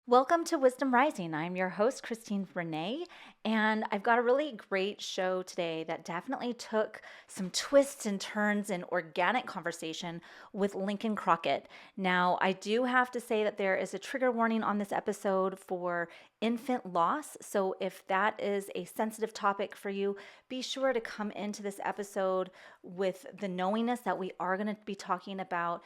Welcome to Wisdom Rising. I'm your host, Christine Renee, and I've got a really great show today that definitely took some twists and turns in organic conversation with Lincoln Crockett. Now, I do have to say that there is a trigger warning on this episode for infant loss. So if that is a sensitive topic for you, be sure to come into this episode with the knowingness that we are going to be talking about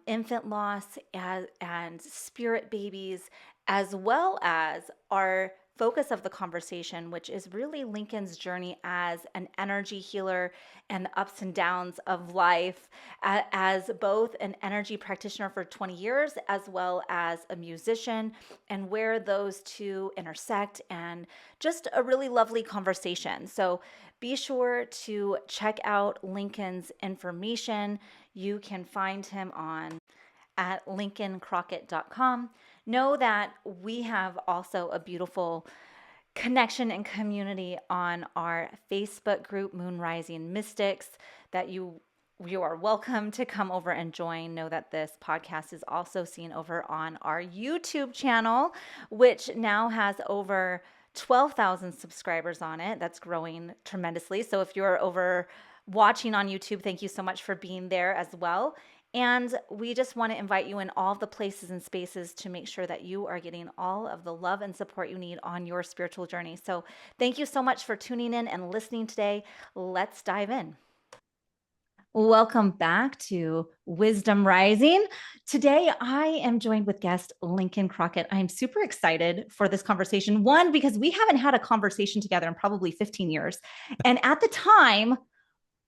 infant loss and spirit babies, as well as our focus of the conversation, which is really Lincoln's journey as an energy healer and the ups and downs of life, as both an energy practitioner for 20 years, as well as a musician, and where those two intersect, and just a really lovely conversation. So be sure to check out Lincoln's information. You can find him on at lincolncrockett.com. Know that we have also a beautiful connection and community on our Facebook group, Moon Rising Mystics, that you are welcome to come over and join. Know that this podcast is also seen over on our YouTube channel, which now has over 12,000 subscribers on it. That's growing tremendously. So if you're over watching on YouTube, thank you so much for being there as well. And we just want to invite you in all of the places and spaces to make sure that you are getting all of the love and support you need on your spiritual journey. So thank you so much for tuning in and listening today. Let's dive in. Welcome back to Wisdom Rising. Today, I am joined with guest Lincoln Crockett. I'm super excited for this conversation. One, because we haven't had a conversation together in probably 15 years. And at the time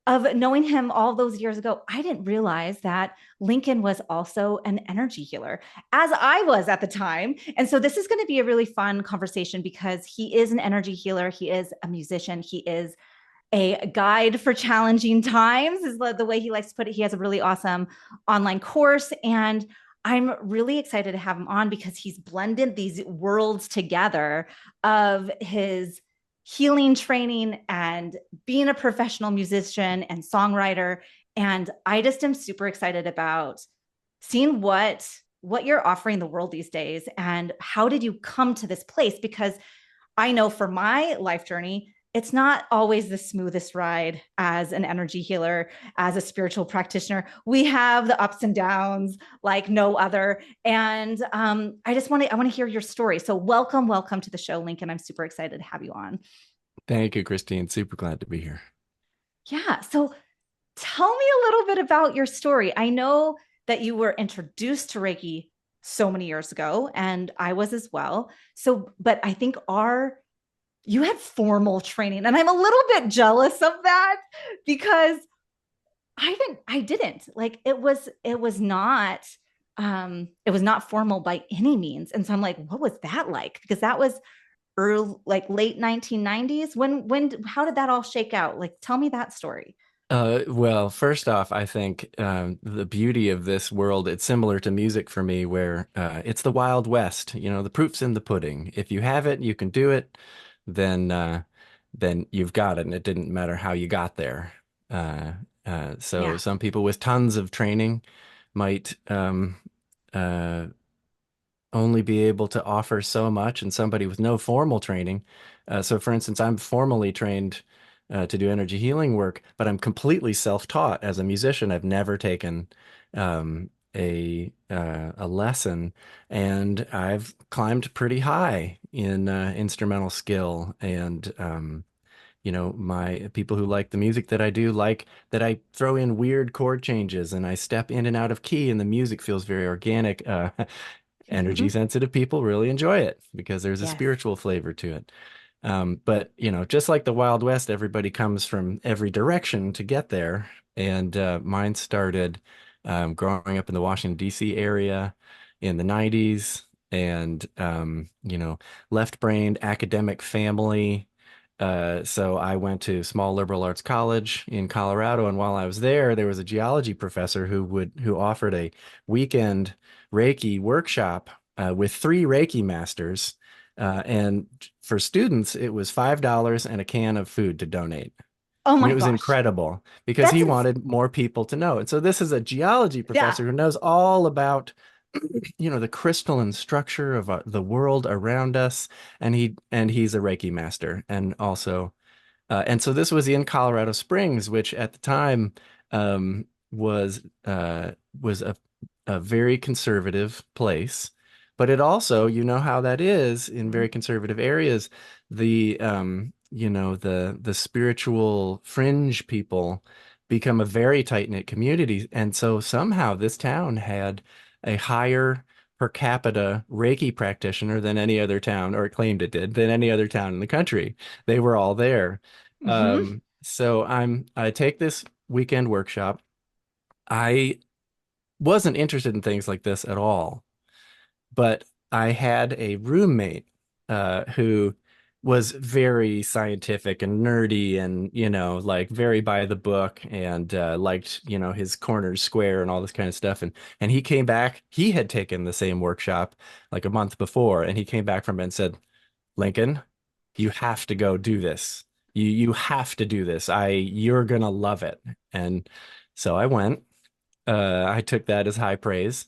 of knowing him all those years ago, I didn't realize that Lincoln was also an energy healer, as I was at the time. And so this is going to be a really fun conversation because he is an energy healer. He is a musician. He is a guide for challenging times, is the way he likes to put it. He has a really awesome online course, and I'm really excited to have him on because he's blended these worlds together of his healing training and being a professional musician and songwriter. And I just am super excited about seeing what you're offering the world these days and how did you come to this place? Because I know for my life journey, it's not always the smoothest ride as an energy healer, as a spiritual practitioner. We have the ups and downs like no other. And I want to hear your story. So welcome to the show, Lincoln. I'm super excited to have you on. Thank you, Christine. Super glad to be here. Yeah. So tell me a little bit about your story. I know that you were introduced to Reiki so many years ago, and I was as well. So, but I think you had formal training, and I'm a little bit jealous of that because I didn't. Like it was not formal by any means. And so I'm like, what was that like? Because that was early, like late 1990s. How did that all shake out? Like, tell me that story. Well, first off, I think the beauty of this world, it's similar to music for me, where it's the Wild West. You know, the proof's in the pudding. If you have it, you can do it, then then you've got it, and it didn't matter how you got there. So Yeah. some people with tons of training might uh, only be able to offer so much, and somebody with no formal training. So, for instance, I'm formally trained to do energy healing work, but I'm completely self-taught as a musician. I've never taken a lesson, and I've climbed pretty high in instrumental skill. And my people who like the music that I do like that I throw in weird chord changes and I step in and out of key, and the music feels very organic. Energy sensitive people really enjoy it because there's a Yes. spiritual flavor to it. But just like the Wild West, everybody comes from every direction to get there. And mine started growing up in the Washington, D.C. area in the 90s, and left-brained academic family. So I went to small liberal arts college in Colorado, and while I was there was a geology professor who offered a weekend Reiki workshop with three Reiki masters. And for students, it was $5 and a can of food to donate. Oh And my it was gosh. incredible because That's he wanted more people to know. And so this is a geology yeah. professor who knows all about the crystalline structure of the world around us. And he's a Reiki master, and so this was in Colorado Springs, which at the time um, was was a very conservative place. But it also, you know how that is in very Mhm. conservative areas, the spiritual fringe people become a very tight-knit community. And so somehow this town had a higher per capita Reiki practitioner than any other town, or it claimed it did, than any other town in the country. They were all there. Mhm. So I take this weekend workshop. I wasn't interested in things like this at all, but I had a roommate who was very scientific and nerdy and, like very by the book and liked, his corners square and all this kind of stuff. And he came back, he had taken the same workshop like a month before, and he came back from it and said, Lincoln, you have to go do this. You have to do this. You're gonna love it. And so I went. I took that as high praise.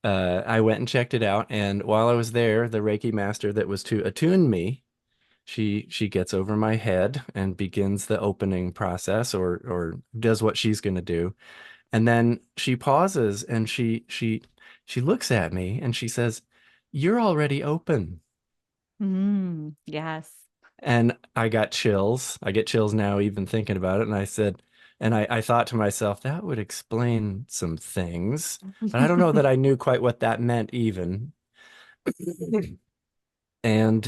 I went and checked it out, and while I was there, the Reiki master that was to attune me, she gets over my head and begins the opening process, or does what she's gonna do. And then she pauses and she looks at me and she says, "You're already open." Mm, yes. And I got chills. I get chills now even thinking about it. And I said, and I thought to myself, that would explain some things, but I don't know that I knew quite what that meant even. And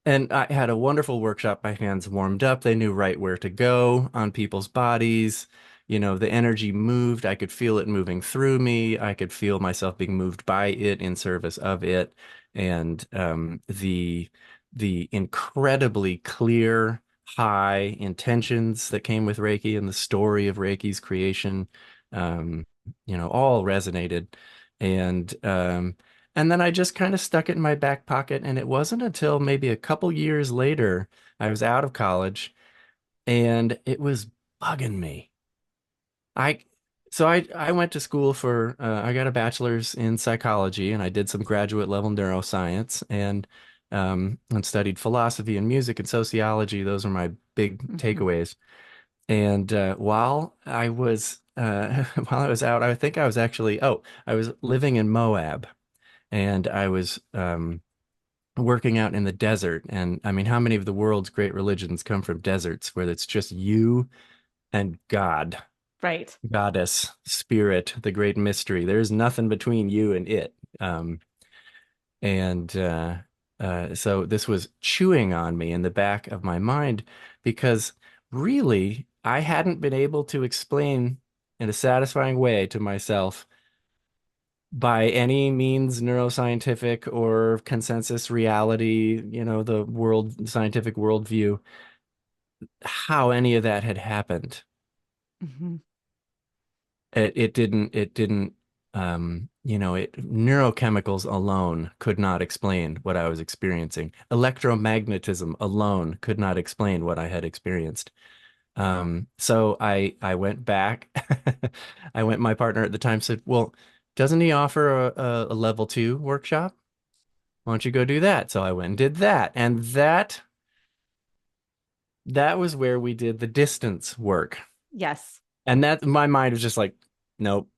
and I had a wonderful workshop. My hands warmed up. They knew right where to go on people's bodies. The energy moved. I could feel it moving through me. I could feel myself being moved by it in service of it. And the incredibly clear, high intentions that came with Reiki and the story of Reiki's creation, all resonated. And and then I just kind of stuck it in my back pocket. And it wasn't until maybe a couple years later, I was out of college and it was bugging me. I, so I went to school I got a bachelor's in psychology and I did some graduate level neuroscience and studied philosophy and music and sociology. Those are my big Mhm. takeaways. And while I was out, I think I was actually, I was living in Moab and I was working out in the desert. And I mean, how many of the world's great religions come from deserts where it's just you and God, Right. goddess, spirit, the great mystery? There's nothing between you and it. And so this was chewing on me in the back of my mind because really I hadn't been able to explain in a satisfying way to myself by any means neuroscientific or consensus reality, the scientific worldview, how any of that had happened. Mhm. Neurochemicals alone could not explain what I was experiencing. Electromagnetism alone could not explain what I had experienced. So I went back. My partner at the time said, well, doesn't he offer a level two workshop? Why don't you go do that? So I went and did that. And that was where we did the distance work. Yes. And that my mind was just like, nope,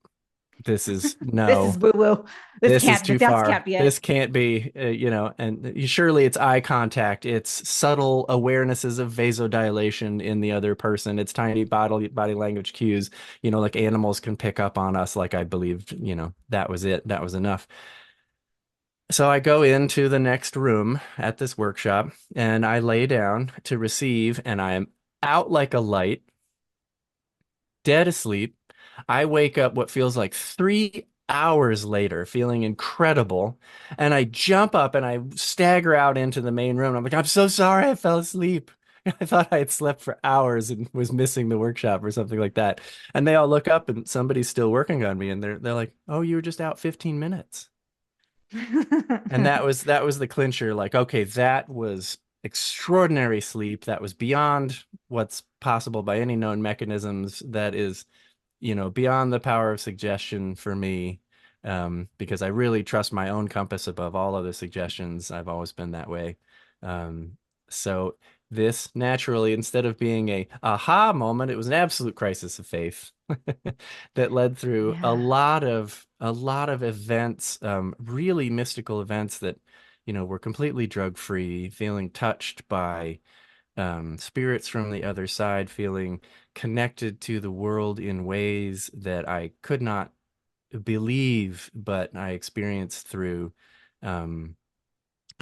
this is This is no, woo woo. this is too That far. can't be it. This can't be, and surely it's eye contact. It's subtle awarenesses of vasodilation in the other person. It's tiny body language cues, like animals can pick up on us. Like I believed, that was it. That was enough. So I go into the next room at this workshop and I lay down to receive, and I am out like a light, dead asleep. I wake up what feels like 3 hours later, feeling incredible. And I jump up and I stagger out into the main room. I'm like, I'm so sorry I fell asleep. I thought I had slept for hours and was missing the workshop or something like that. And they all look up and somebody's still working on me and they're like, "Oh, you were just out 15 minutes." And that was the clincher. Like, okay, that was extraordinary sleep. That was beyond what's possible by any known mechanisms. That is, beyond the power of suggestion for me. because I really trust my own compass above all other suggestions. I've always been that way. Um, so this naturally, instead of being a aha moment, it was an absolute crisis of faith that led through Yeah. a lot of events, really mystical events that, were completely drug free, feeling touched by spirits from the other side, feeling connected to the world in ways that I could not believe, but I experienced through um,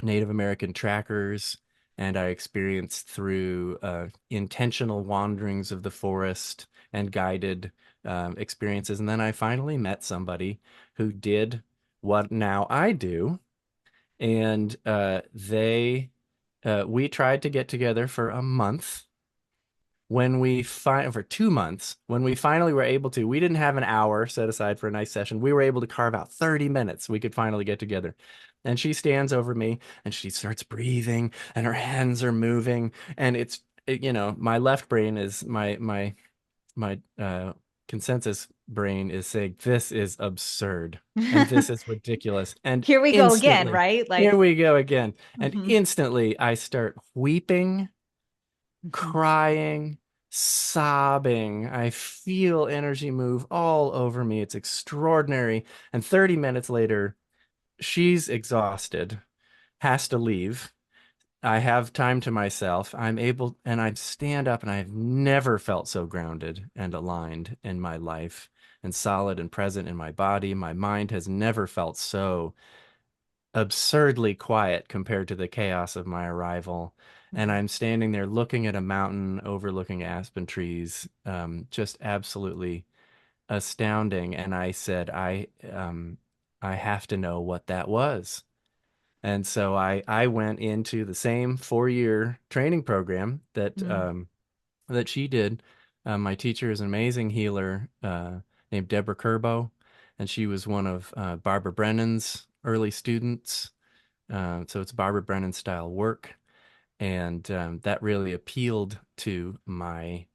Native American trackers, and I experienced through intentional wanderings of the forest and guided experiences. And then I finally met somebody who did what now I do, and we tried to get together for a month. For 2 months, when we finally were able to, we didn't have an hour set aside for a nice session. We were able to carve out 30 minutes. We could finally get together. And she stands over me and she starts breathing and her hands are moving. And my left brain is my consensus brain is saying, this is absurd and this is ridiculous. And Here we go again, instantly, right? here Like, we go again. And mhm, instantly I start weeping, mhm. crying, sobbing. I feel energy move all over me. It's extraordinary. And 30 minutes later, she's exhausted, has to leave. I have time to myself. And I stand up, and I've never felt so grounded and aligned in my life and solid and present in my body. My mind has never felt so absurdly quiet compared to the chaos of my arrival. And Mhm. I'm standing there looking at a mountain overlooking aspen trees, just absolutely astounding. And I said, I have to know what that was. And so I went into the same 4 year training program Mm. that she did. My teacher is an amazing healer named Deborah Kerbo, and she was one of Barbara Brennan's early students. So it's Barbara Brennan style work. And that really appealed to my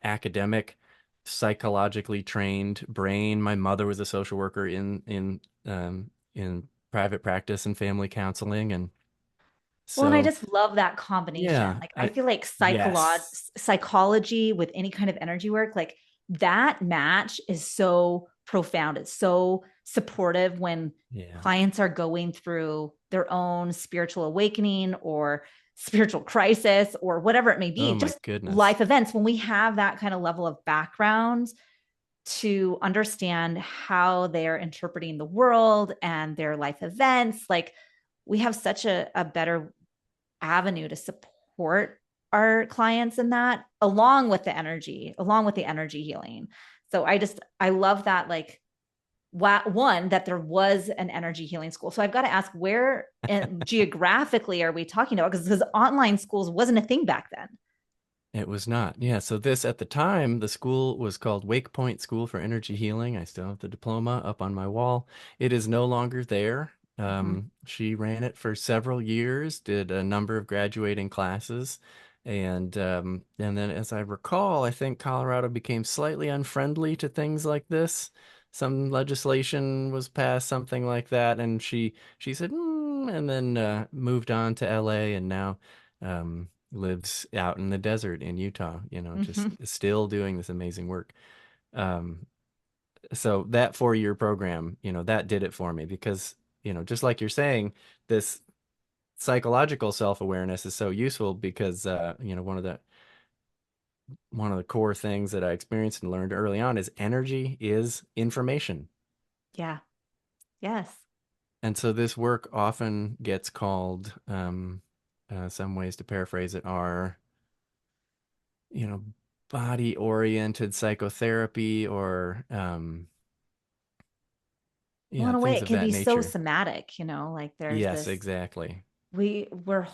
academic, psychologically trained brain. My mother was a social worker in private practice and family counseling. And Well, and I so, just love that combination. yeah, Like, I feel like yes. psychology with any kind of energy work, like that match is so profound. It's so supportive when Yeah. clients are going through their own spiritual awakening or spiritual crisis or whatever it may Oh be, my just goodness. life events. When we have that kind of level of background to understand how they're interpreting the world and their life events, like we have such a better avenue to support our clients in that, along with the energy healing. So I love that, like, one, that there was an energy healing school. So I've got to ask, where and geographically are we talking about? Because online schools wasn't a thing back then. It was not. Yeah. So this at the time, the school was called Wake Point School for Energy Healing. I still have the diploma up on my wall. It is no longer there. Mm-hmm. She ran it for several years, did a number of graduating classes, and then, as I recall, I think Colorado became slightly unfriendly to things like this. Some legislation was passed, something like that, and she said, and then moved on to LA, and now lives out in the desert in Utah, just Mm-hmm. still doing this amazing work. Um, so that 4 year program, that did it for me because, just like you're saying, this psychological self-awareness is so useful because, one of the core things that I experienced and learned early on is energy is information. Yeah. Yes. And so this work often gets called, some ways to paraphrase it are, you know, body oriented psychotherapy or, Well, yeah, in a way, things it of can that be so nature. somatic, like there's Yes, this, exactly. we're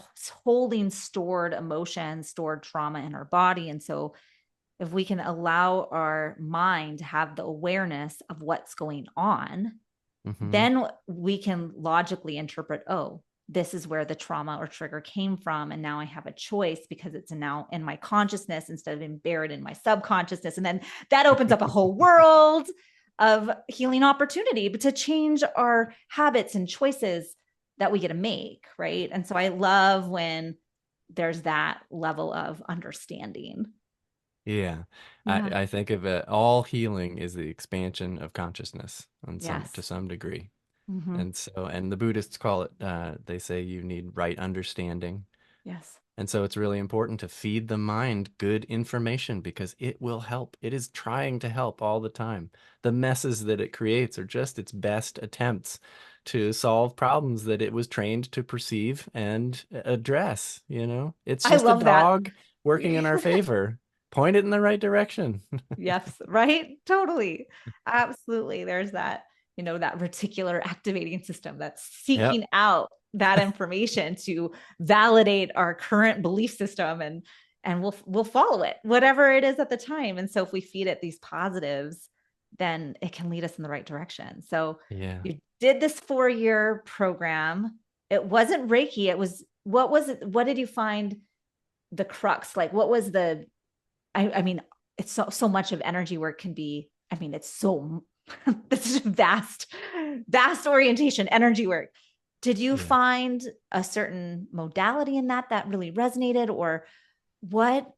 holding stored emotions, stored trauma in our body. And so if we can allow our mind to have the awareness of what's going on, Hmm. then we can logically interpret, oh, this is where the trauma or trigger came from. And now I have a choice because it's now in my consciousness instead of being buried in my subconsciousness. And then that opens up a whole world of healing opportunity, but to change our habits and choices that we get to make, right? And so I love when there's that level of understanding. Yeah. Yeah. I think of it, all healing is the expansion of consciousness on to Yes. some degree. Mm-hmm. And so, and the Buddhists call it, they say you need right understanding. Yes. And so it's really important to feed the mind good information because it will help. It is trying to help all the time. The messes that it creates are just its best attempts to solve problems that it was trained to perceive and address, you know? It's I just a love that. dog working in our favor. Point it in the right direction. Yes, right? Totally. Absolutely. There's that, that reticular activating system that's Yep. seeking out that information to validate our current belief system, and we'll follow it, whatever it is at the time. And so if we feed it these positives, then it can lead us in the right direction. So Yeah. you did this 4-year program. It wasn't Reiki. It was, what was it? What did you find the crux? Like, what was I mean, it's so much of energy work can be, I mean, it's so this is vast orientation, energy work. Did you Yeah. find a certain modality in that really resonated, or what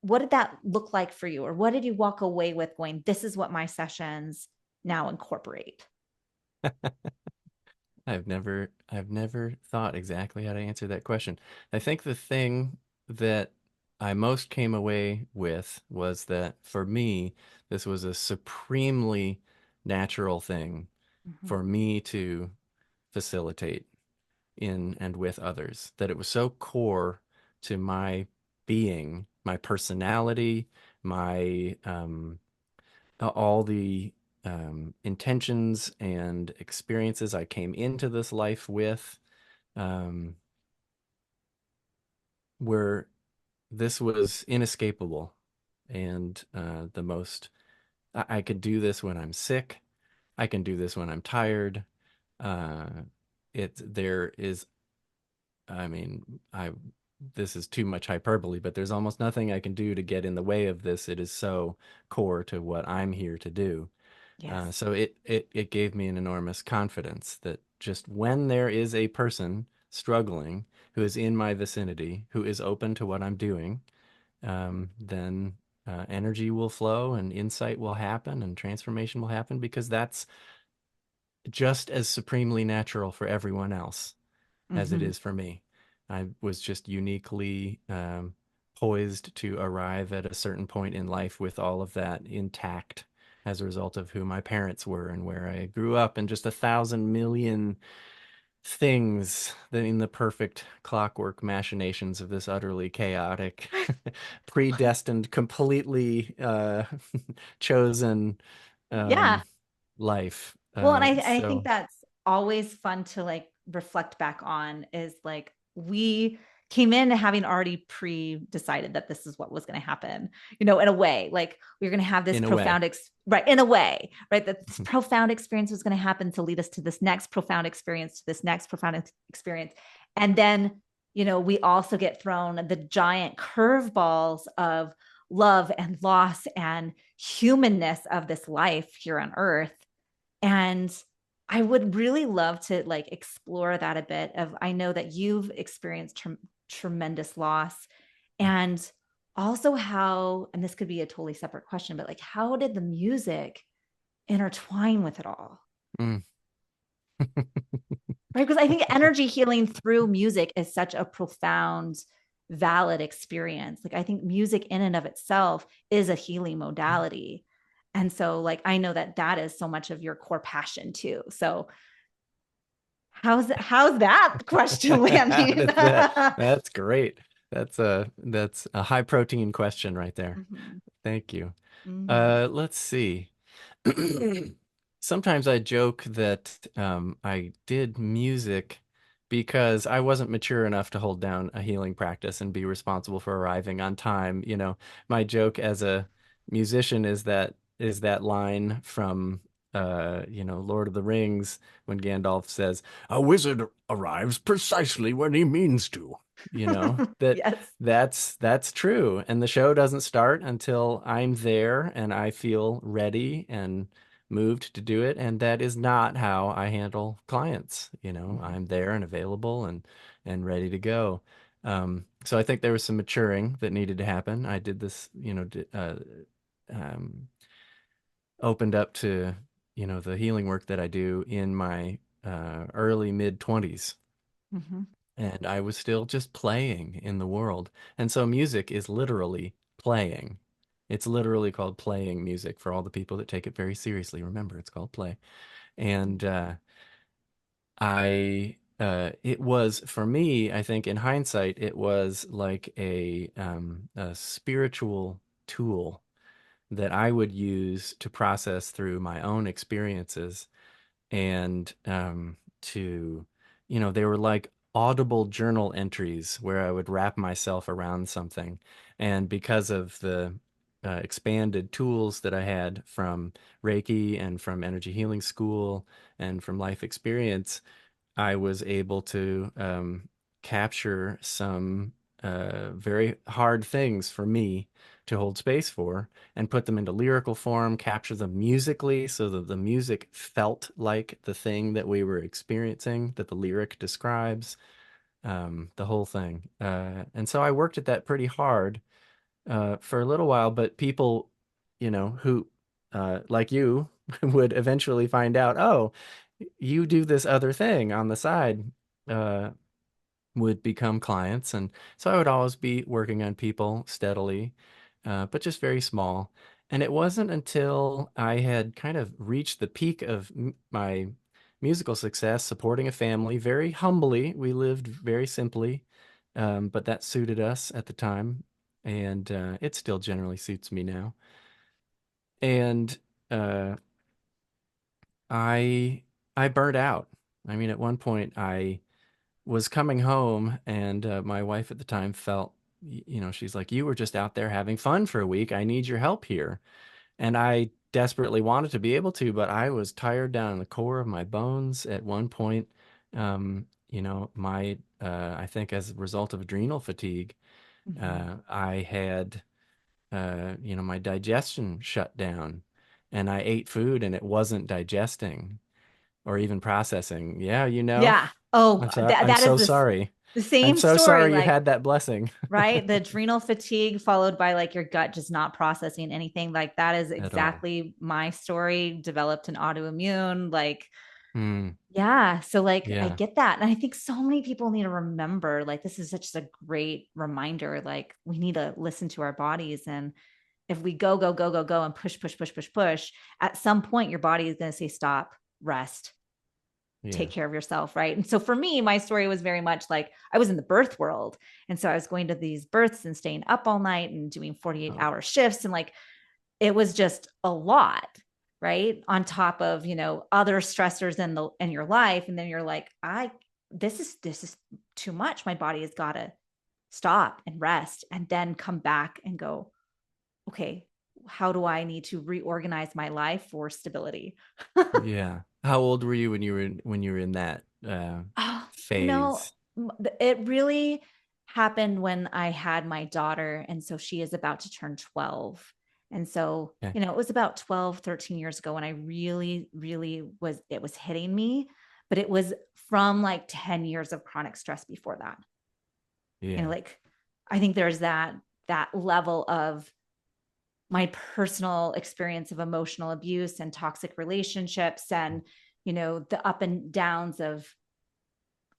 what did that look like for you, or what did you walk away with going, this is what my sessions now incorporate? I've never thought exactly how to answer that question. I think the thing that I most came away with was that for me, this was a supremely natural thing Mm-hmm. for me to facilitate in and with others, that it was so core to my being, my personality, my all the intentions and experiences I came into this life with, um, where this was inescapable. And the most, I could do this when I'm sick. I can do this when I'm tired. Uh, there is, I mean, this is too much hyperbole, but there's almost nothing I can do to get in the way of this. It is so core to what I'm here to do. Yes. So it gave me an enormous confidence that just when there is a person struggling who is in my vicinity, who is open to what I'm doing, then energy will flow and insight will happen and transformation will happen because that's just as supremely natural for everyone else as it Mm-hmm. is for me. I was just uniquely poised to arrive at a certain point in life with all of that intact as a result of who my parents were and where I grew up, and just 1,000 million things that in the perfect clockwork machinations of this utterly chaotic, predestined, completely chosen Yeah. um, life. Well, and I think that's always fun to like reflect back on, is like we came in having already pre-decided that this is what was going to happen, in a way, like we are going to have this in a way. profound right, in a way, right, that this profound experience was going to happen to lead us to this next profound experience, to this next profound experience. And then, we also get thrown the giant curveballs of love and loss and humanness of this life here on earth. And I would really love to like explore that a bit. Of, I know that you've experienced tremendous loss, and also how, and this could be a totally separate question, but like, how did the music intertwine with it all? Mm. Right? Because I think energy healing through music is such a profound, valid experience. Like, I think music in and of itself is a healing modality. And so, like, I know that that is so much of your core passion too. So, how's that question How landing? does that? That's great. That's a high protein question right there. Mhm. Thank you. Mhm. Let's see. Sometimes I joke that I did music because I wasn't mature enough to hold down a healing practice and be responsible for arriving on time. My joke as a musician is that line from Lord of the Rings when Gandalf says, "A wizard arrives precisely when he means to." That Yes. that's true. And the show doesn't start until I'm there and I feel ready and moved to do it. And that is not how I handle clients. Mhm. I'm there and available and ready to go. So I think there was some maturing that needed to happen. I did this, um, opened up to, the healing work that I do in my early mid 20s. Mhm. And I was still just playing in the world. And so music is literally playing. It's literally called playing music for all the people that take it very seriously. Remember, it's called play. And it was for me, I think in hindsight, it was like a spiritual tool that I would use to process through my own experiences and they were like audible journal entries where I would wrap myself around something. And because of the expanded tools that I had from Reiki and from energy healing school and from life experience, I was able to capture some very hard things for me to hold space for and put them into lyrical form, capture them musically so that the music felt like the thing that we were experiencing, that the lyric describes, the whole thing. And so I worked at that pretty hard for a little while, but people, who like you would eventually find out, oh, you do this other thing on the side, uh, would become clients. And so I would always be working on people steadily, but just very small. And it wasn't until I had kind of reached the peak of my musical success, supporting a family very humbly. We lived very simply, but that suited us at the time. And it still generally suits me now. And uh, I I burned out. I mean, at one point, I was coming home, and my wife at the time felt, she's like, "You were just out there having fun for a week. I need your help here." And I desperately wanted to be able to, but I was tired down in the core of my bones at one point. I think as a result of adrenal fatigue, Mhm. I had, my digestion shut down, and I ate food and it wasn't digesting or even processing. Yeah, Yeah. Oh, I'm sorry. that I'm that is so sorry. the I'm same so story. sorry you Like, had that blessing right, the adrenal fatigue followed by like your gut just not processing anything. Like that is at all. exactly my story. Developed an autoimmune. Like, Mm, yeah. So like I yeah, get that, and I think so many people need to remember. Like this is such a great reminder. Like we need to listen to our bodies, and if we go go go go go and push push push push push, at some point your body is going to say stop, rest, take yeah. care of yourself, right? And so for me, my story was very much like I was in the birth world. And so I was going to these births and staying up all night and doing 48-hour Oh, hour shifts. And like it was just a lot, right? On top of, other stressors in your life. And then you're like, this is too much. My body has got to stop and rest and then come back and go, okay, how do I need to reorganize my life for stability? yeah. How old were you when you were in that Oh, phase? it really happened when I had my daughter. And so she is about to turn 12. And so, Okay. it was about 12, 13 years ago when I really, really it was hitting me, but it was from like 10 years of chronic stress before that. Yeah. Like I think there's that level of my personal experience of emotional abuse and toxic relationships and, the up and downs of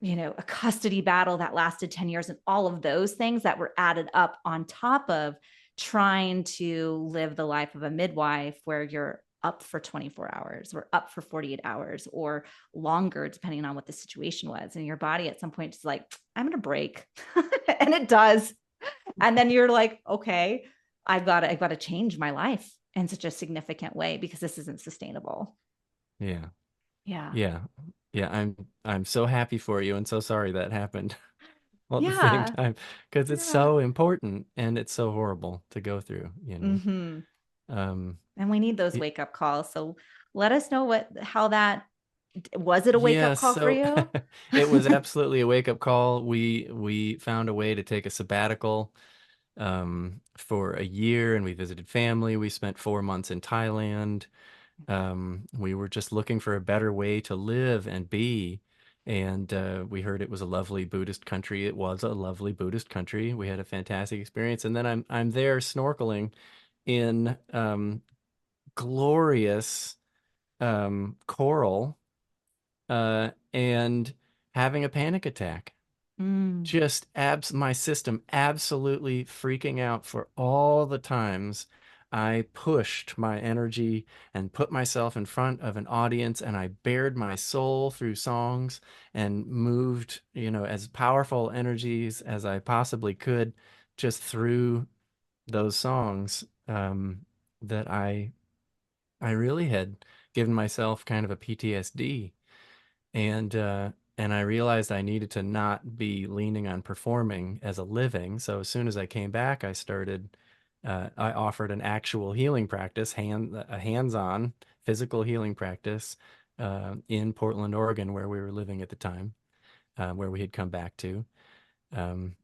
a custody battle that lasted 10 years and all of those things that were added up on top of trying to live the life of a midwife where you're up for 24 hours or up for 48 hours or longer, depending on what the situation was. And your body at some point is like, I'm going to break. And it does. And then you're like, okay, I've got to change my life in such a significant way because this isn't sustainable. Yeah. Yeah. Yeah. Yeah. I'm so happy for you and so sorry that happened all at the same Yeah. time because it's Yeah. so important and it's so horrible to go through. Mm-hmm. Um, And we need those Y- wake up calls. So let us know how that was it a wake Yeah, up call for so you? it was absolutely a wake-up call. We found a way to take a sabbatical for a year, and we visited family. We spent 4 months in Thailand. We were just looking for a better way to live and be. And we heard it was a lovely Buddhist country. It was a lovely Buddhist country. We had a fantastic experience. And then I'm there snorkeling in glorious coral and having a panic attack. Mm. Just my system absolutely freaking out for all the times I pushed my energy and put myself in front of an audience, and I bared my soul through songs and moved, as powerful energies as I possibly could just through those songs, that I really had given myself kind of a PTSD, and I realized I needed to not be leaning on performing as a living. So as soon as I came back, I offered an actual healing practice, a hands-on physical healing practice, in Portland, Oregon, where we were living at the time, where we had come back to. Um,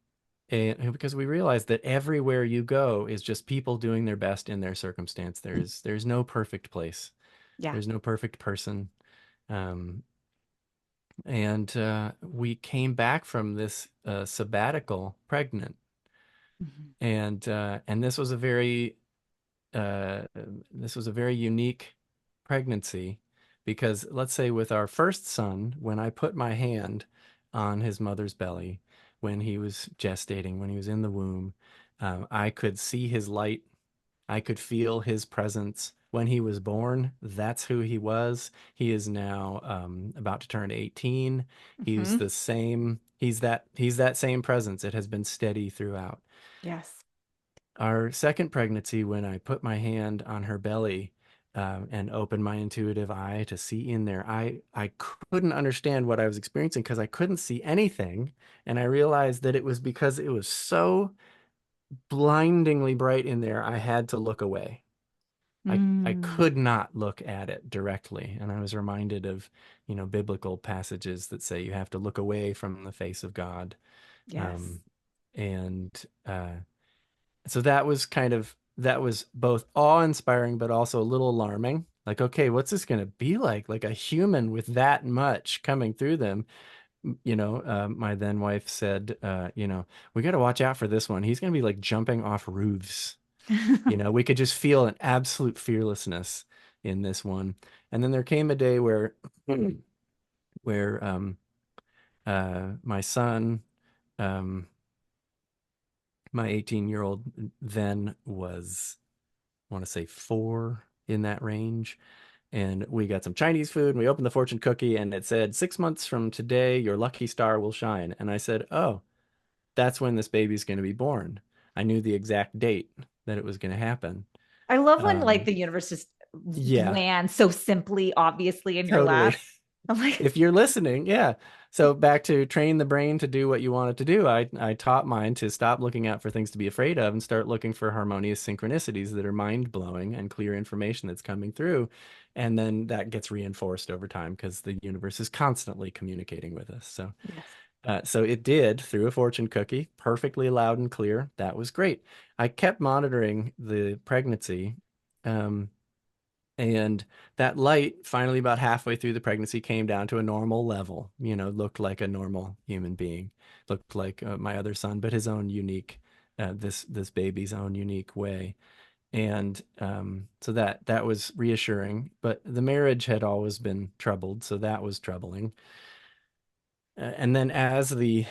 and because we realized that everywhere you go is just people doing their best in their circumstance. There's no perfect place. Yeah. There's no perfect person. Um, and we came back from this sabbatical pregnant, Mhm. and uh, this was a very unique pregnancy, because let's say with our first son, when I put my hand on his mother's belly, when he was gestating, when he was in the womb, I could see his light. I could feel his presence when he was born. That's who he was. He is now about to turn 18. He's Mhm. the same. He's that same presence. It has been steady throughout. Yes. Our second pregnancy, when I put my hand on her belly, and opened my intuitive eye to see in there, I couldn't understand what I was experiencing because I couldn't see anything, and I realized that it was because it was so blindingly bright in there. I had to look away. I Mm. could not look at it directly. And I was reminded of, biblical passages that say you have to look away from the face of God. Yes. Um, and so that was both awe-inspiring, but also a little alarming. Like, okay, what's this going to be like? Like a human with that much coming through them. My then wife said, we got to watch out for this one. He's going to be like jumping off roofs. We could just feel an absolute fearlessness in this one. And then there came a day where my son, um, my 18-year-old then was, I want to say 4, in that range. And we got some Chinese food, and we opened the fortune cookie, and it said, 6 months from today, your lucky star will shine. And I said, oh, that's when this baby's going to be born. I knew the exact date that it was going to happen. I love when like Um, the universe just yeah, lands so simply, obviously in your totally. lap. I'm like, If you're listening, yeah. So back to train the brain to do what you want it to do. I taught mine to stop looking out for things to be afraid of and start looking for harmonious synchronicities that are mind blowing and clear information that's coming through. And then that gets reinforced over time because the universe is constantly communicating with us. So, yes. so it did through a fortune cookie, perfectly loud and clear. That was great. I kept monitoring the pregnancy. Um, and that light, finally, about halfway through the pregnancy, came down to a normal level, looked like a normal human being, looked like my other son, but his own unique, this baby's own unique way. And so that was reassuring, but the marriage had always been troubled, so that was troubling. And then as the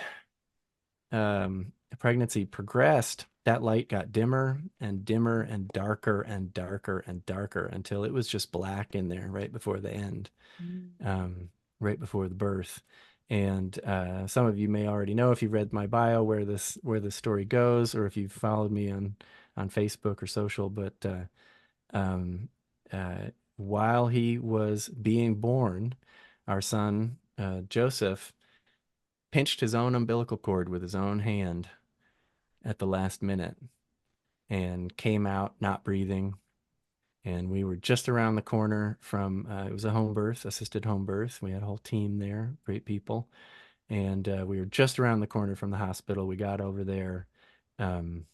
pregnancy progressed, that light got dimmer and dimmer and darker and darker and darker until it was just black in there right before the end, Mm. um, right before the birth. And some of you may already know, if you've read my bio, where this story goes, or if you've followed me on Facebook or social. But um, while he was being born, our son Joseph pinched his own umbilical cord with his own hand at the last minute and came out not breathing. And we were just around the corner from, it was a home birth, assisted home birth. We had a whole team there, great people. And we were just around the corner from the hospital. We got over there. Um,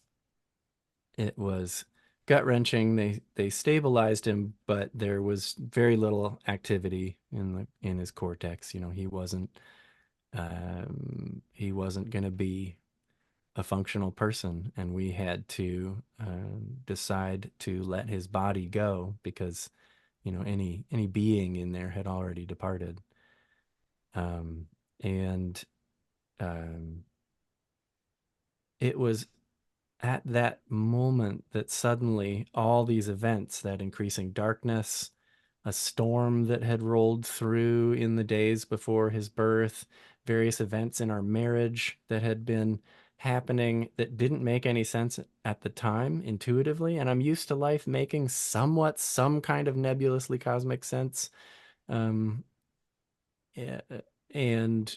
it was gut wrenching. They stabilized him, but there was very little activity in his cortex. You know, he wasn't going to be a functional person, and we had to decide to let his body go because any being in there had already departed. Um, and um, it was at that moment that suddenly all these events, that increasing darkness, a storm that had rolled through in the days before his birth, various events in our marriage that had been happening that didn't make any sense at the time intuitively. And I'm used to life making somewhat some kind of nebulously cosmic sense. Um, eh, and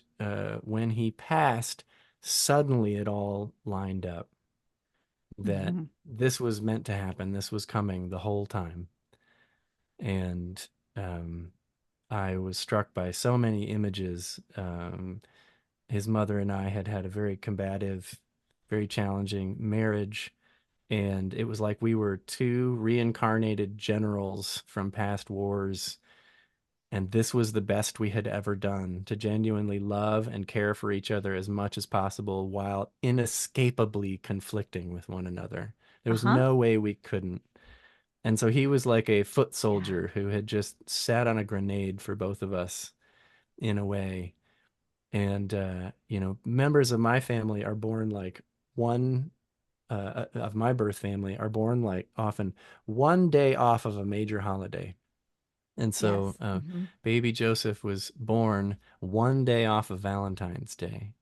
when he passed, suddenly it all lined up that Mhm. this was meant to happen. This was coming the whole time. And um, I was struck by so many images. His mother and I had had a very combative, very challenging marriage. And it was like we were two reincarnated generals from past wars. And this was the best we had ever done, to genuinely love and care for each other as much as possible while inescapably conflicting with one another. There was Uh-huh. no way we couldn't. And so he was like a foot Yeah. soldier who had just sat on a grenade for both of us in a way. And, members of my family are born like one, of my birth family are born like often one day off of a major holiday. And so Yes. Hmm. baby Joseph was born one day off of Valentine's Day.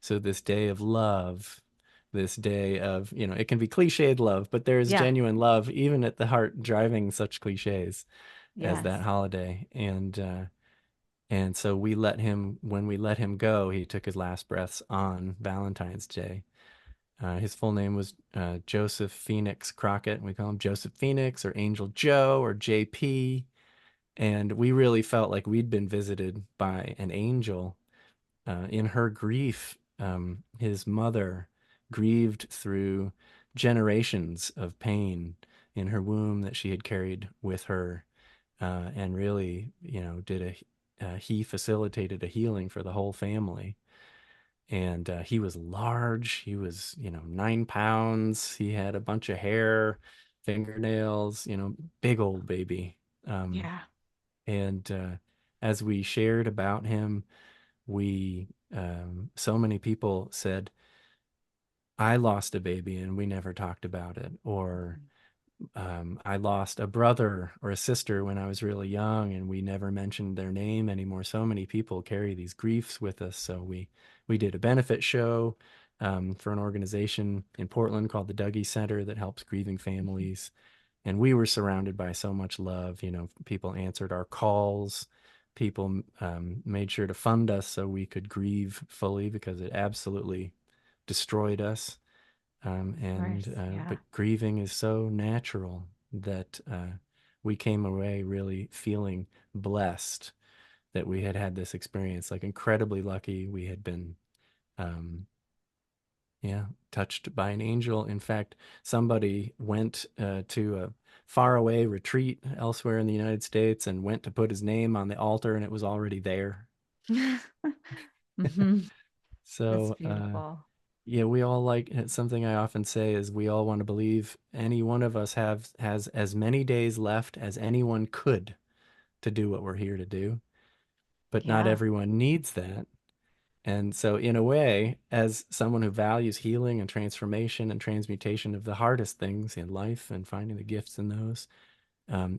So this day of love, this day of, it can be cliched love, but there is Yeah. genuine love even at the heart driving such cliches as that Yes. holiday. And so when we let him go, he took his last breaths on Valentine's Day. His full name was Joseph Phoenix Crockett. We call him Joseph Phoenix or Angel Joe or JP. And we really felt like we'd been visited by an angel. In her grief, his mother grieved through generations of pain in her womb that she had carried with her, and really, he facilitated a healing for the whole family. And he was large. He was, 9 pounds. He had a bunch of hair, fingernails, big old baby. Um, Yeah. and as we shared about him, so many people said, I lost a baby and we never talked about it. Or I lost a brother or a sister when I was really young and we never mentioned their name anymore. So many people carry these griefs with us. So we did a benefit show for an organization in Portland called the Dougie Center that helps grieving Mhm. families. And we were surrounded by so much love. People answered our calls. People made sure to fund us so we could grieve fully because it absolutely destroyed us. Of course. But Yeah. grieving is so natural that we came away really feeling blessed that we had had this experience. Like incredibly lucky, we had been um, yeah, touched by an angel. In fact, somebody went to a faraway retreat elsewhere in the United States and went to put his name on the altar, and it was already there. Hmm. That's So, beautiful. yeah, we all like it's something I often say is we all want to believe any one of us have has as many days left as anyone could to do what we're here to do, but not Yeah. everyone needs that. And so, in a way, as someone who values healing and transformation and transmutation of the hardest things in life and finding the gifts in those,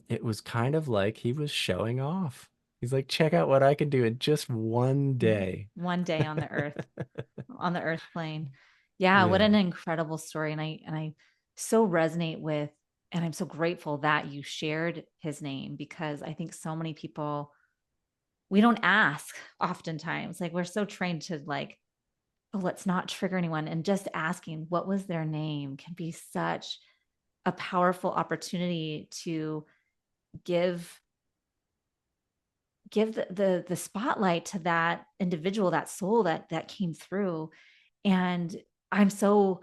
it was kind of like he was showing off. He's like, check out what I can do in just one Mhm. day. One day on the earth plane. Yeah, what Yeah. an incredible story. And I so resonate with, and I'm so grateful that you shared his name, because I think so many people, we don't ask oftentimes. Like, we're so trained to like, oh, let's not trigger anyone. And just asking what was their name can be such a powerful opportunity to give give the spotlight to that individual, that soul that came through. And I'm so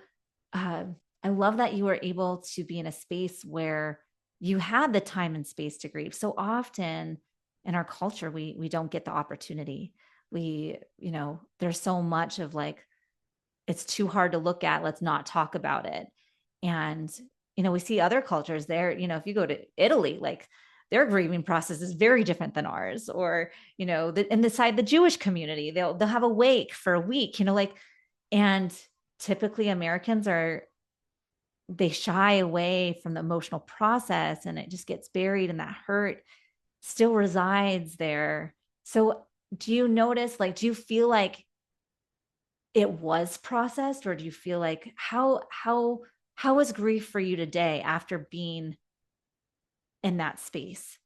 uh, I love that you were able to be in a space where you had the time and space to grieve. So often in our culture, we don't get the opportunity. We, there's so much of like, it's too hard to look at, let's not talk about it. And we see other cultures there, if you go to Italy, like their grieving process is very different than ours. Or in the side, the Jewish community, they'll have a wake for a week, like. And typically Americans are, they shy away from the emotional process, and it just gets buried, and that hurt still resides there. So do you notice, like, do you feel like it was processed, or do you feel like how is grief for you today after being in that space?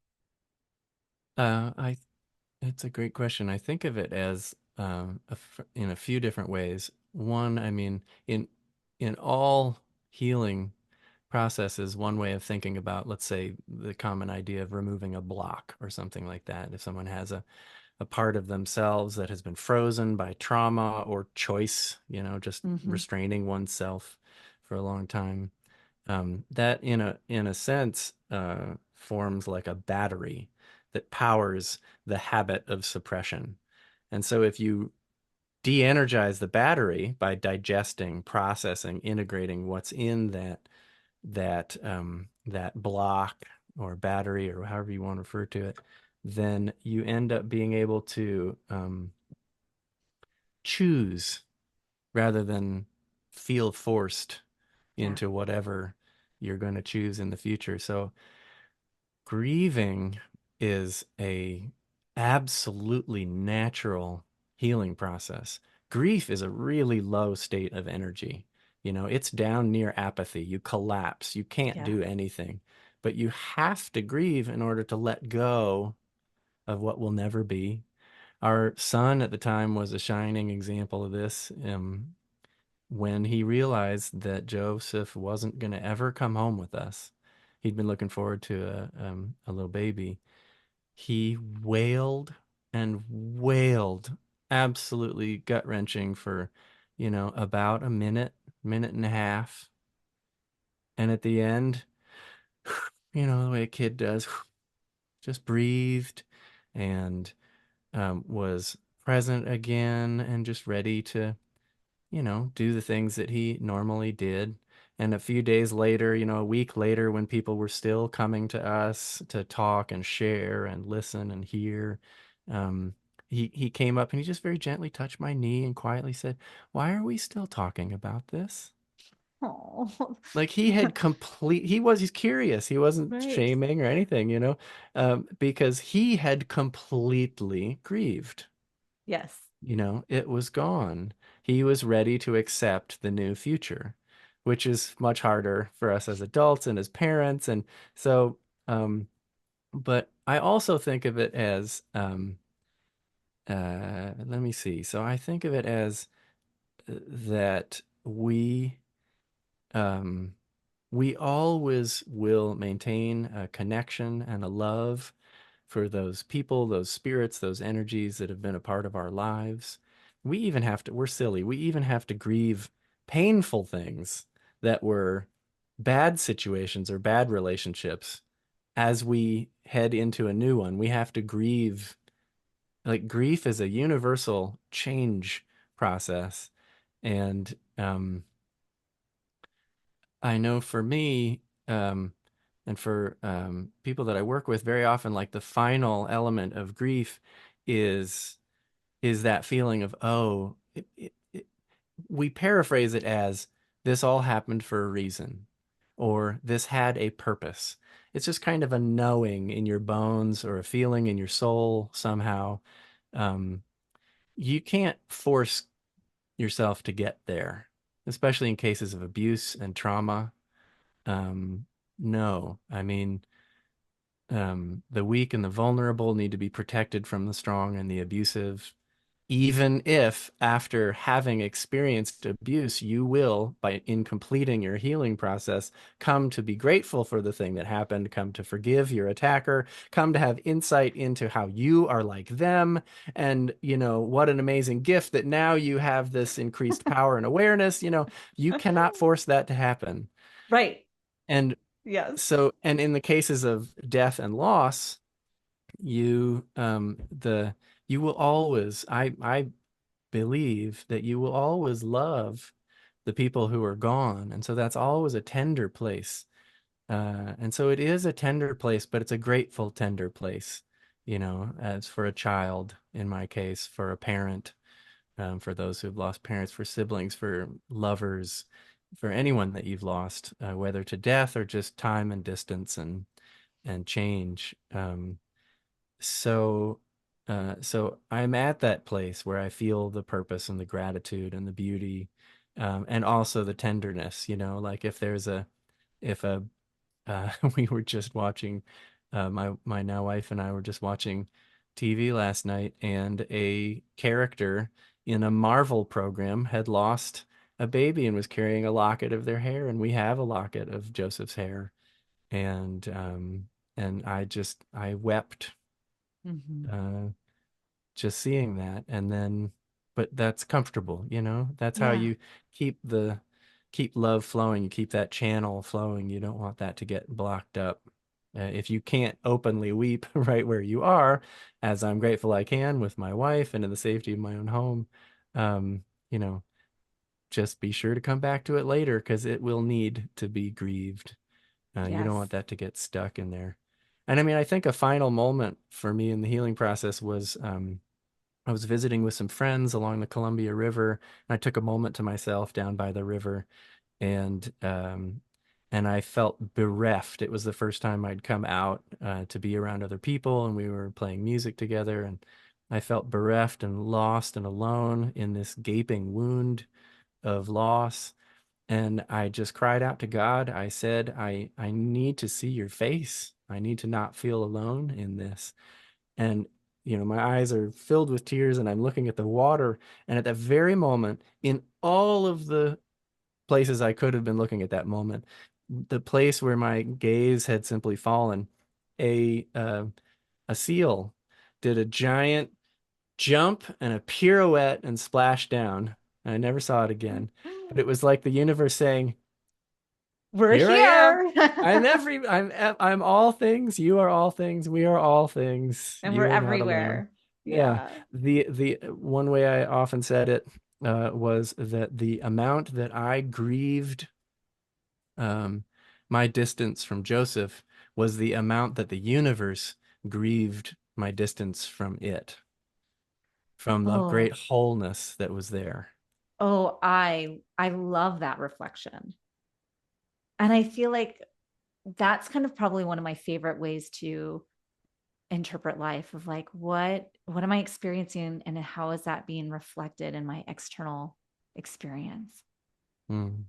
I It's a great question. I think of it as in a few different ways. One, I mean, in all healing processes, one way of thinking about, let's say, the common idea of removing a block or something like that. If someone has a part of themselves that has been frozen by trauma or choice, just Mm-hmm. restraining oneself for a long time, that in a sense forms like a battery that powers the habit of suppression. And so if you de-energize the battery by digesting, processing, integrating what's in that block or battery or however you want to refer to it, then you end up being able to choose rather than feel forced Yeah. into whatever you're going to choose in the future. So grieving is a absolutely natural healing process. Grief is a really low state of energy. It's down near apathy. You collapse. You can't Yeah. do anything. But you have to grieve in order to let go of what will never be. Our son at the time was a shining example of this. When he realized that Joseph wasn't going to ever come home with us, he'd been looking forward to a little baby. He wailed and wailed, absolutely gut wrenching for, about a minute, minute and a half. And at the end, the way a kid does, just breathed and was present again and just ready to do the things that he normally did. And a few days later, a week later, when people were still coming to us to talk and share and listen and hear, um, he came up and he just very gently touched my knee and quietly said, "Why are we still talking about this?" Oh. Like he's curious. He wasn't Right. shaming or anything, because he had completely grieved. Yes. It was gone. He was ready to accept the new future, which is much harder for us as adults and as parents. And so, but I also think of it as, let me see. So I think of it as that um, we always will maintain a connection and a love for those people, those spirits, those energies that have been a part of our lives. We're silly. We even have to grieve painful things that were bad situations or bad relationships as we head into a new one. We have to grieve. Like grief is a universal change process. And I know for me, and for people that I work with, very often, like the final element of grief is that feeling of, oh, we paraphrase it as this all happened for a reason, or this had a purpose. It's just kind of a knowing in your bones or a feeling in your soul somehow. Um, you can't force yourself to get there, especially in cases of abuse and trauma. Um, no, I mean, the weak and the vulnerable need to be protected from the strong and the abusive, even if after having experienced abuse, you will, by in completing your healing process, come to be grateful for the thing that happened, come to forgive your attacker, come to have insight into how you are like them. And, what an amazing gift that now you have this increased power and awareness. You cannot force that to happen. Right. And Yes. and in the cases of death and loss, you will always, I believe that you will always love the people who are gone. And so that's always a tender place. And so it is a tender place, but it's a grateful, tender place, as for a child, in my case, for a parent, for those who've lost parents, for siblings, for lovers, for anyone that you've lost, whether to death or just time and distance and change. So so I'm at that place where I feel the purpose and the gratitude and the beauty, and also the tenderness, like if a we were just watching, my now wife and I were just watching TV last night, and a character in a Marvel program had lost a baby and was carrying a locket of their hair, and we have a locket of Joseph's hair, and I wept, Hmm. uh, just seeing that. And then, but that's comfortable, that's how Yeah. you keep love flowing, you keep that channel flowing. You don't want that to get blocked up. If you can't openly weep right where you are, as I'm grateful I can with my wife and in the safety of my own home, um, you know just be sure to come back to it later, because it will need to be grieved. You don't Yes. want that to get stuck in there. And I mean, I think a final moment for me in the healing process was, I was visiting with some friends along the Columbia River, and I took a moment to myself down by the river, and I felt bereft. It was the first time I'd come out, to be around other people, and we were playing music together, and I felt bereft and lost and alone in this gaping wound of loss. And I just cried out to God. I said, I need to see your face. I need to not feel alone in this. And my eyes are filled with tears, and I'm looking at the water, and at that very moment, in all of the places I could have been looking at that moment, the place where my gaze had simply fallen, a a seal did a giant jump and a pirouette and splashed down. I never saw it again, but it was like the universe saying, We're here I am. here. I'm all things. You are all things. We are all things. And we're You are not alone. everywhere. Yeah. Yeah. The one way I often said it, was that the amount that I grieved, um, my distance from Joseph, was the amount that the universe grieved my distance from it, from the great Oh, wholeness that was there. I love that reflection. And I feel like that's kind of probably one of my favorite ways to interpret life, of like, what am I experiencing and how is that being reflected in my external experience? Mm.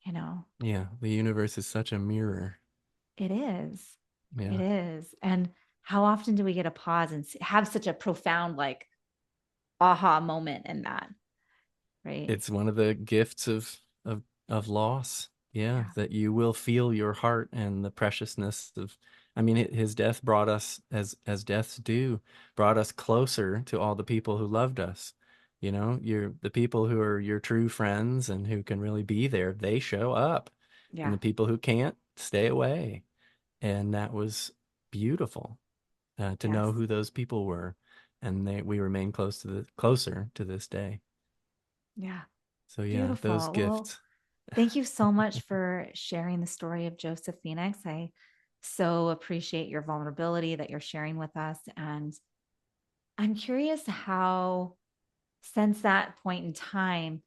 You know, Yeah, the universe is such a mirror. it is. It Yeah. is. And how often do we get a pause and have such a profound, like, aha moment in that, right? It's one of the gifts of loss. Yeah, Yeah. that you will feel your heart and the preciousness of. I mean, his death brought us, as deaths do, brought us closer to all the people who loved us. You're the people who are your true friends and who can really be there. They show up, and Yeah. the people who can't stay away. And that was beautiful, to Yes. know who those people were, and we remain closer to this day. Yeah. So yeah, those Beautiful. Well, gifts. thank you so much for sharing the story of Joseph Phoenix. I so appreciate your vulnerability that you're sharing with us. And I'm curious how, since that point in time,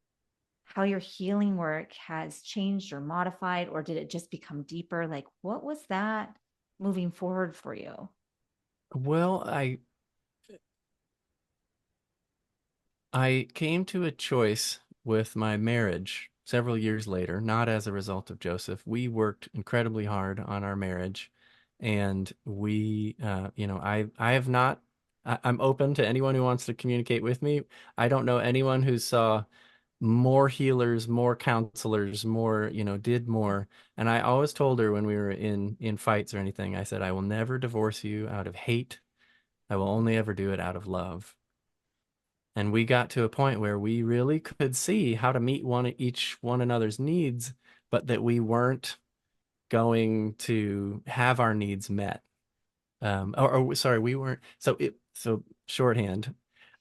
how your healing work has changed or modified, or did it just become deeper? Like, what was that moving forward for you? Well, I came to a choice with my marriage several years later, not as a result of Joseph. We worked incredibly hard on our marriage, and I have not. I'm open to anyone who wants to communicate with me. I don't know anyone who saw more healers, more counselors, more, did more. And I always told her when we were in fights or anything, I said, I will never divorce you out of hate. I will only ever do it out of love. And we got to a point where we really could see how to meet each one another's needs, but that we weren't going to have our needs met. Or sorry, we weren't. So shorthand.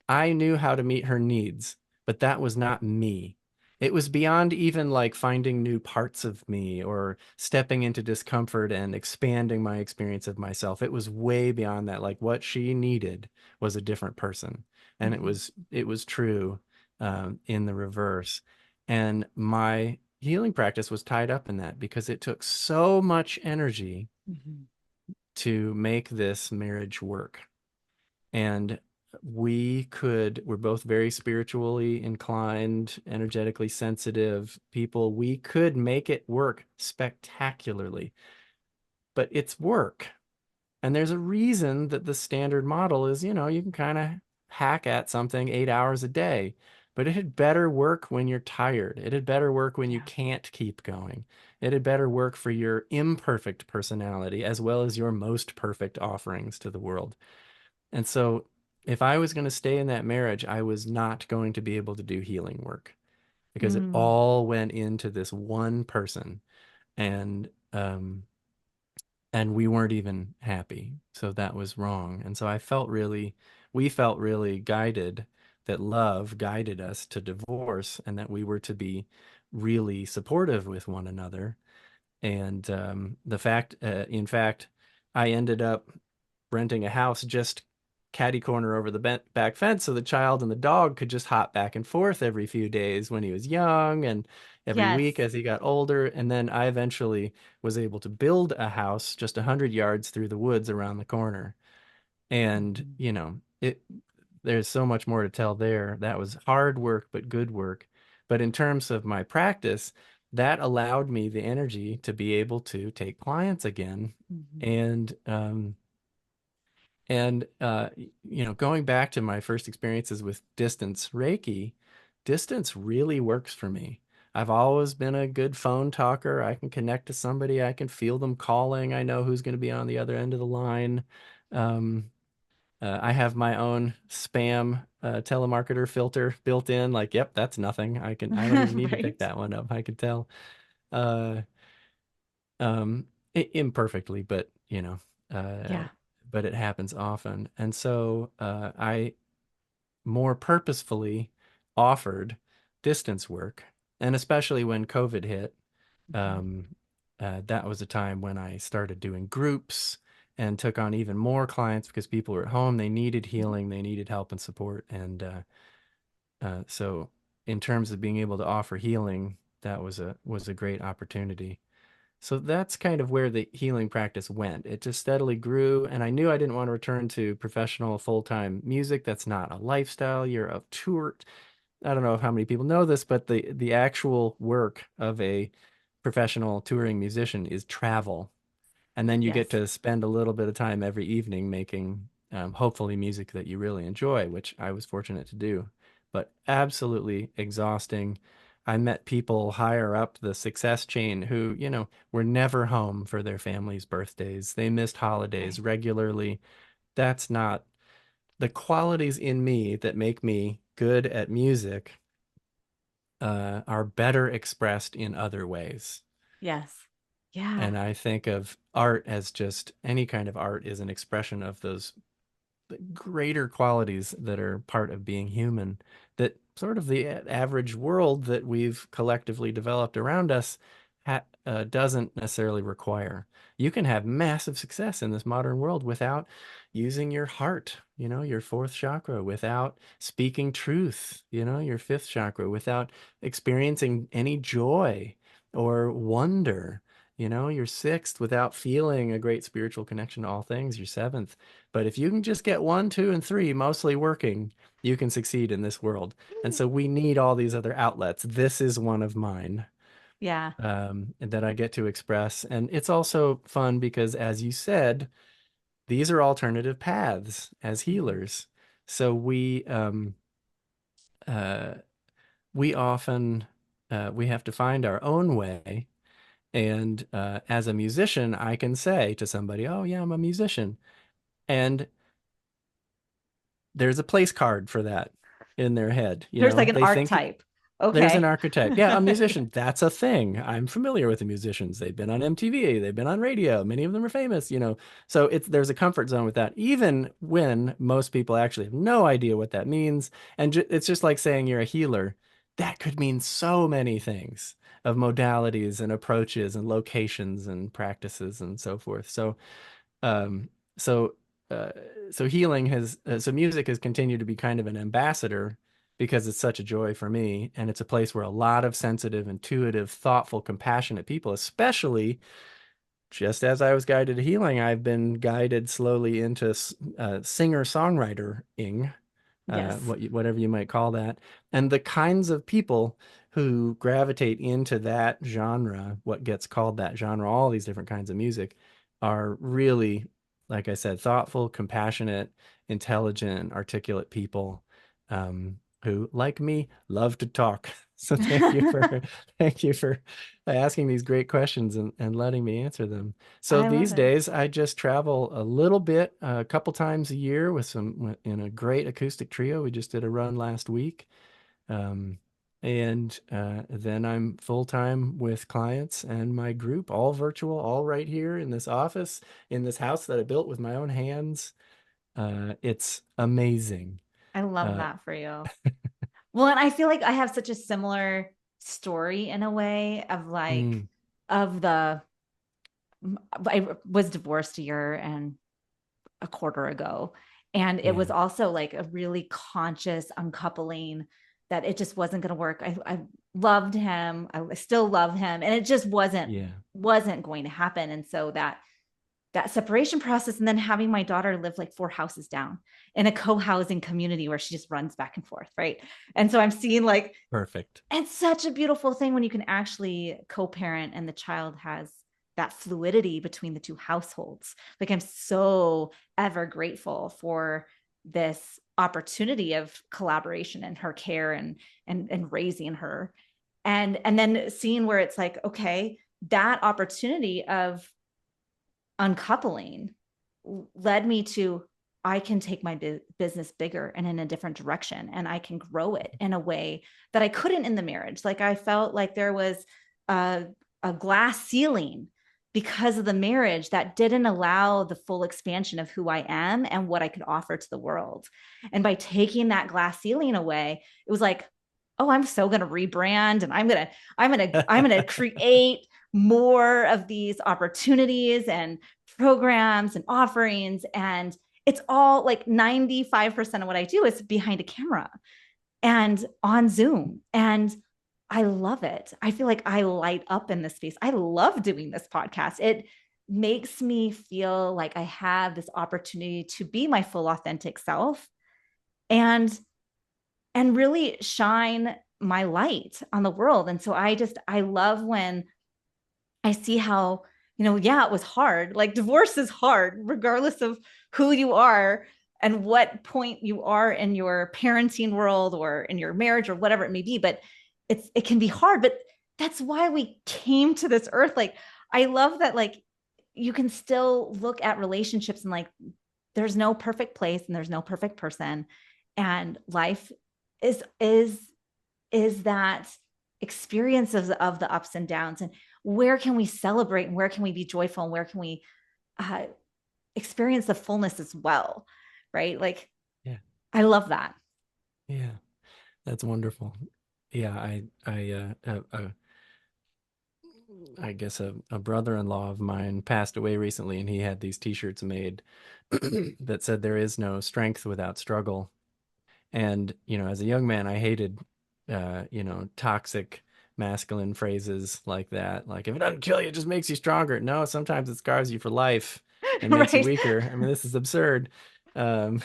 I knew how to meet her needs, but that was not me. It was beyond even like finding new parts of me or stepping into discomfort and expanding my experience of myself. It was way beyond that. Like what she needed was a different person. And it Hmm. was it was true in the reverse. And my healing practice was tied up in that because it took so much energy Hmm. to make this marriage work. And we're both very spiritually inclined, energetically sensitive people. We could make it work spectacularly, but it's work. And there's a reason that the standard model is, you can kind of hack at something 8 hours a day, but it had better work when you're tired. It had better work when you Yeah. can't keep going. It had better work for your imperfect personality as well as your most perfect offerings to the world. And so if I was going to stay in that marriage, I was not going to be able to do healing work because it Mm. all went into this one person. And and we weren't even happy. So that was wrong. And so we felt really guided that love guided us to divorce and that we were to be really supportive with one another. And in fact, I ended up renting a house just catty corner over the back fence so the child and the dog could just hop back and forth every few days when he was young and every week Yes. as he got older. And then I eventually was able to build a house just 100 yards through the woods around the corner. And, Mhm. there's so much more to tell there. That was hard work, but good work. But in terms of my practice, that allowed me the energy to be able to take clients again. Mhm. And going back to my first experiences with distance Reiki, distance really works for me. I've always been a good phone talker. I can connect to somebody. I can feel them calling. I know who's going to be on the other end of the line. Um, I have my own spam telemarketer filter built in. Like, yep, that's nothing. I don't even need to pick Right. that one up. I can tell. Uh, Imperfectly, but uh, Yeah. but it happens often. And so I more purposefully offered distance work, and especially when COVID hit, Mhm. um, that was a time when I started doing groups and took on even more clients because people were at home, they needed Mhm. healing, they needed help and support, and so in terms of being able to offer healing, that was a great opportunity. So that's kind of where the healing practice went. It just steadily grew, and I knew I didn't want to return to professional full-time music. That's not a lifestyle. You're a tour. I don't know how many people know this, but the actual work of a professional touring musician is travel. And then you get Yes. to spend a little bit of time every evening making, hopefully, music that you really enjoy, which I was fortunate to do, but absolutely exhausting. I met people higher up the success chain who, were never home for their family's birthdays. They missed holidays Right. regularly. That's not the qualities in me that make me good at music, are better expressed in other ways. Yes. Yeah. And I think of art as just any kind of art is an expression of those greater qualities that are part of being human that sort of the average world that we've collectively developed around us doesn't necessarily require. You can have massive success in this modern world without using your heart, your fourth chakra, without speaking truth, your fifth chakra, without experiencing any joy or wonder. Your sixth, without feeling a great spiritual connection to all things, your seventh. But if you can just get one, two, and three mostly working, you can succeed in this world. And so we need all these other outlets. This is one of mine, Yeah. that I get to express. And it's also fun because, as you said, these are alternative paths as Mhm. healers. So uh, we often we have to find our own way. And as a musician, I can say to somebody, "Oh yeah, I'm a musician," and there's a place card for that in their head. You There's know, like an they think archetype. there's an Okay. archetype. Yeah, a musician. That's a thing. I'm familiar with the musicians. They've been on MTV. They've been on radio. Many of them are famous, you know. So it's there's a comfort zone with that, even when most people actually have no idea what that means. And it's just like saying you're a healer. That could mean so many things of modalities and approaches and locations and practices and so forth. Um, so uh, so healing has so music has continued to be kind of an ambassador because it's such a joy for me, and it's a place where a lot of sensitive, intuitive, thoughtful, compassionate people, especially just as I was guided to healing, I've been guided slowly into singer-songwritering, Yes. whatever you might call that. And the kinds of people who gravitate into that genre, what gets called that genre, all these different kinds of music, are really, like I said, thoughtful, compassionate, intelligent, articulate people who, like me, love to talk. So thank you for asking these great questions and letting me answer them. So I love these it. days, I just travel a little bit, a couple times a year with in a great acoustic trio. We just did a run last week. Um, and then I'm full time with clients and my group, all virtual, all right here in this office, in this house that I built with my own hands. It's amazing. I love Uh, that for you. Well, and I feel like I have such a similar story in a way of like mm, of the I was divorced a year and a quarter ago. And it was yeah, also like a really conscious uncoupling that it just wasn't going to work. I loved him. I still love him. And it just yeah, wasn't going to happen. And so that separation process and then having my daughter live like 4 houses down in a co-housing community where she just runs back and forth, right? And so I'm seeing like perfect. it's such a beautiful thing when you can actually co-parent and the child has that fluidity between the two households. Like I'm so ever grateful for this opportunity of collaboration and her care and raising her. And then seeing where it's like, okay, that opportunity of uncoupling led me to I can take my business bigger and in a different direction and I can grow it in a way that I couldn't in the marriage. Like I felt like there was a, a glass ceiling because of the marriage that didn't allow the full expansion of who I am and what I could offer to the world. And by taking that glass ceiling away, it was like, oh, I'm so going to rebrand and I'm going to create more of these opportunities and programs and offerings. And it's all like 95% of what I do is behind a camera and on Zoom. And I love it. I feel like I light up in this space. I love doing this podcast. It makes me feel like I have this opportunity to be my full authentic self and really shine my light on the world. And so I love when I see how, yeah, it was hard. Like divorce is hard, regardless of who you are and what point you are in your parenting world or in your marriage or whatever it may be. But it can be hard. But that's why we came to this earth. Like I love that like you can still look at relationships and like there's no perfect place and there's no perfect person. And life is is is that experience of the ups and downs and where can we celebrate and where can we be joyful and where can we uh, experience the fullness as well, right? Like Yeah, I love that. yeah, that's wonderful. Yeah, I guess a brother-in-law of mine passed away recently, and he had these t-shirts made that said there is no strength without struggle. And, you know, as a young man, I hated, toxic masculine phrases like that. Like, if it doesn't kill you, it just makes you stronger. No, sometimes it scars you for life and makes you Right. weaker. I mean, this is absurd. Um,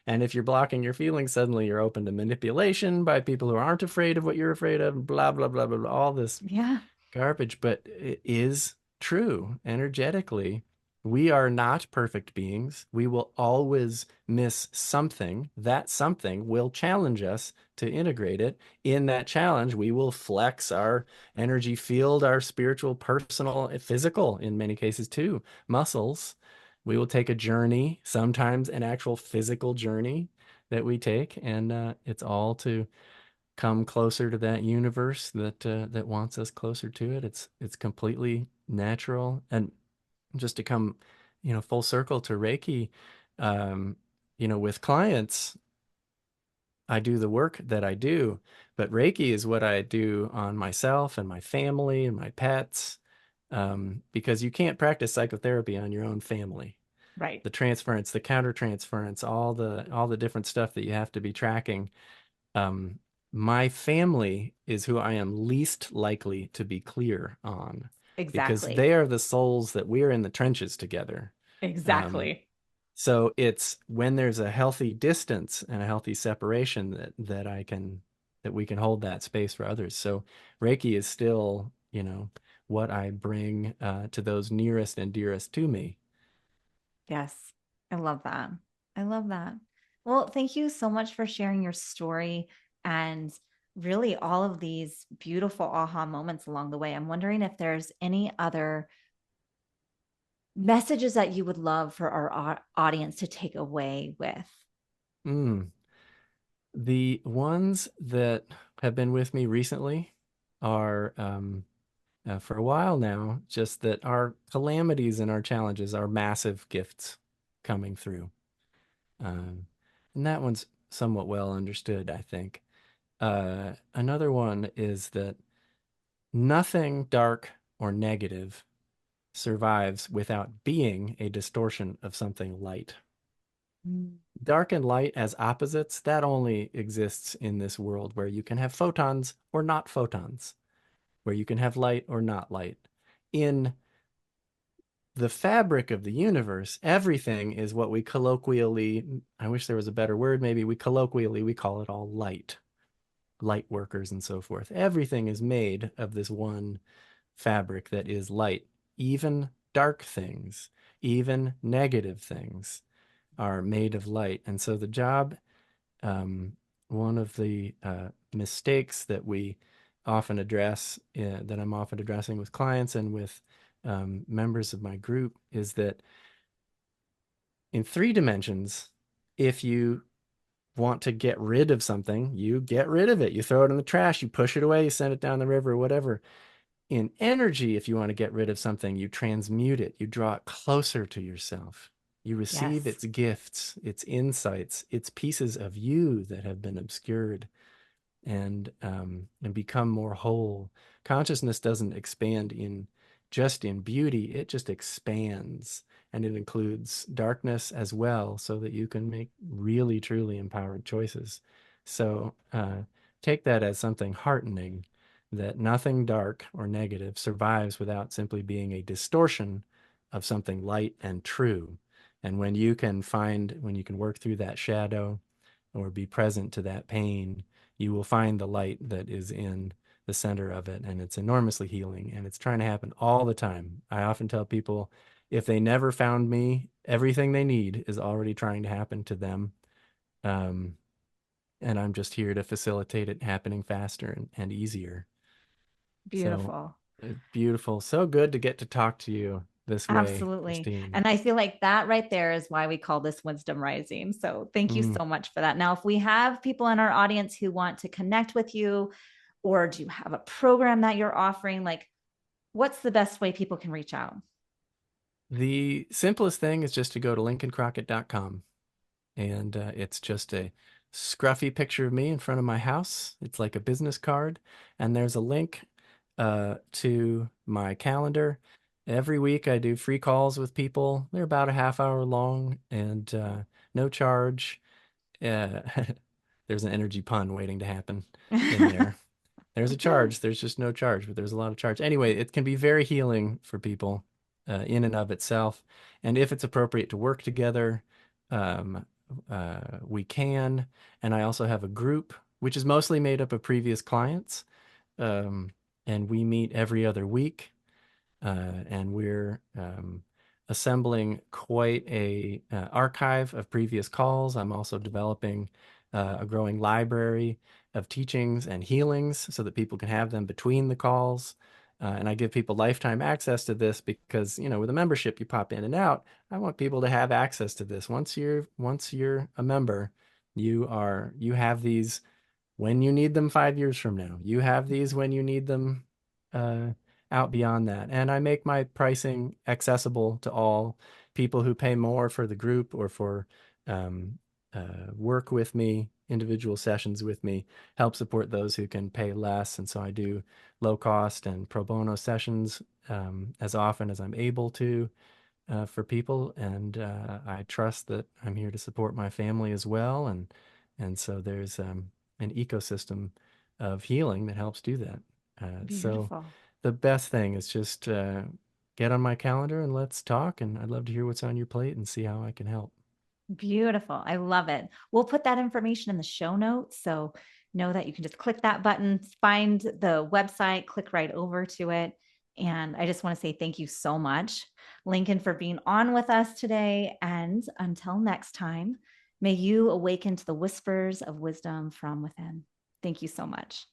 and if you're blocking your feelings, suddenly you're open to manipulation by people who aren't afraid of what you're afraid of, blah, blah, blah, blah, blah, all this Yeah. garbage. But it is true energetically. We are not perfect beings. We will always miss something. That something will challenge us to integrate it. In that challenge, we will flex our energy field, our spiritual, personal, physical, in many cases too, muscles. We will take a journey, sometimes an actual physical journey that we take, and it's all to come closer to that universe that wants us closer to it. It's completely natural, and just to come, full circle to Reiki, um, with clients, I do the work that I do, but Reiki is what I do on myself and my family and my pets, because you can't practice psychotherapy on your own family. Right. The transference, the counter transference, all the different stuff that you have to be tracking. Um, my family is who I am least likely to be clear on because Exactly. they are the souls that we're in the trenches together. Um, Exactly. so it's when there's a healthy distance and a healthy separation that we can hold that space for others. So Reiki is still, what I bring to those nearest and dearest to me. Yes. I love that. I love that. Well, thank you so much for sharing your story and really all of these beautiful aha moments along the way. I'm wondering if there's any other messages that you would love for our audience to take away with. Mm. The ones that have been with me recently are for a while now, just that our calamities and our challenges are massive gifts coming through. Um, and that one's somewhat well understood, I think. Another one is that nothing dark or negative survives without being a distortion of something light. Mm. Dark and light as opposites, that only exists in this world where you can have photons or not photons, where you can have light or not light. In the fabric of the universe, everything is what we colloquially, I wish there was a better word, maybe we call it all light, light workers and so forth. Everything is made of this one fabric that is light. Even dark things, even negative things are made of light. And so the job, um, one of the mistakes that we often address, that I'm often addressing with clients and with members of my group, is that in three dimensions, if you want to get rid of something, you get rid of it. You throw it in the trash, you push it away, you send it down the river, whatever. In energy, if you want to get rid of something, you transmute it, you draw it closer to yourself. You receive Yes. its gifts, its insights, its pieces of you that have been obscured and become more whole. Consciousness doesn't expand in just in beauty, it just expands and it includes darkness as well so that you can make really truly empowered choices. So take that as something heartening that nothing dark or negative survives without simply being a distortion of something light and true. And when you can work through that shadow or be present to that pain, you will find the light that is in the center of it. And it's enormously healing. And it's trying to happen all the time. I often tell people if they never found me, everything they need is already trying to happen to them. Um, and I'm just here to facilitate it happening faster and easier. So Beautiful. beautiful. So good to get to talk to you this way, Absolutely. Christine. And I feel like that right there is why we call this Wisdom Rising. So thank you Mm. so much for that. Now, if we have people in our audience who want to connect with you, or do you have a program that you're offering? Like, what's the best way people can reach out? The simplest thing is just to go to lincolncrockett.com. And it's just a scruffy picture of me in front of my house. It's like a business card, and there's a link to my calendar. Every week I do free calls with people. They're about a half hour long and no charge. Uh, there's an energy pun waiting to happen in there. There's a charge. There's just no charge, but there's a lot of charge. Anyway, it can be very healing for people in and of itself. And if it's appropriate to work together, um, we can. And I also have a group, which is mostly made up of previous clients. Um, and we meet every other week. And we're assembling quite a archive of previous calls. I'm also developing a growing library of teachings and healings so that people can have them between the calls. And I give people lifetime access to this because, with a membership, you pop in and out. I want people to have access to this. Once you're a member, you have these when you need them 5 years from now. You have these when you need them uh, out beyond that. And I make my pricing accessible to all people who pay more for the group or for um, work with me, individual sessions with me, help support those who can pay less. And so I do low cost and pro bono sessions as often as I'm able to for people, and I trust that I'm here to support my family as well, and so there's an ecosystem of healing that helps do that. So Beautiful. the best thing is just get on my calendar and let's talk, and I'd love to hear what's on your plate and see how I can help. Beautiful. I love it. We'll put that information in the show notes. So know that you can just click that button, find the website, click right over to it. And I just want to say thank you so much, Lincoln, for being on with us today. And until next time, may you awaken to the whispers of wisdom from within. Thank you so much.